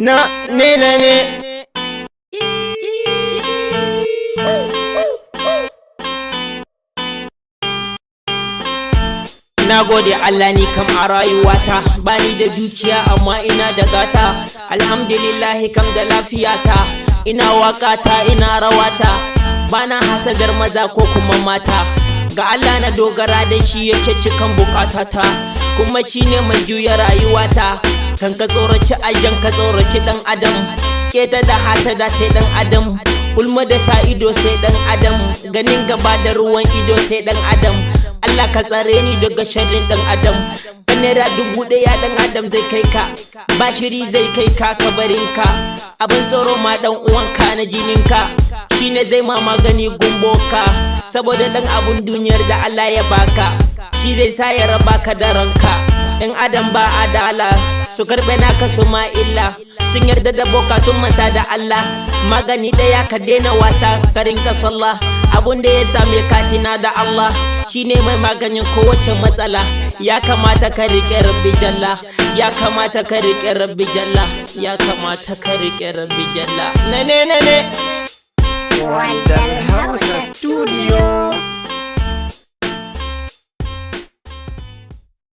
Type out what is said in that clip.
Na ne. Na gode Allah ni kam a rayuwata, bani da dukiya amma ina da gata. Alhamdulillahi kam da lafiyata, ina wakata ina rawata, bana hasadar maza ko kuma mata. Ga Allah na dogara da shi yake cikan bukatata, kuma shine mai juya rayuwata. Kan ka tsoraci aljan ka tsoraci dan adam, keta da hasada sai dan adam, ulma da sa ido sai dan adam, ganin gaba da ruwan ido sai dan adam. Allah ka tsare ni daga sharrin dan adam. Naira 1000 dan adam zai kai ka, bashiri zai kai ka kabarinka. Abin tsoro ma dan uwanka na jininka, shine zai ma magani gumboka. Saboda dan abun duniyar da Allah ya baka, shi zai sa ya raba ka da ranka. Dan adam ba adala, su karbe naka su ma illa, sun yarda da boka sun manta da Allah. Magani daya ka daina wasa ka rinka sallah, abun da ya same ka tina da Allah, shine mai maganin kowace matsala. Ya kamata ka rike Rabbi Jalla, ya kamata ka rike Rabbi Jalla, ya kamata ka rike Rabbi Jalla. Na ne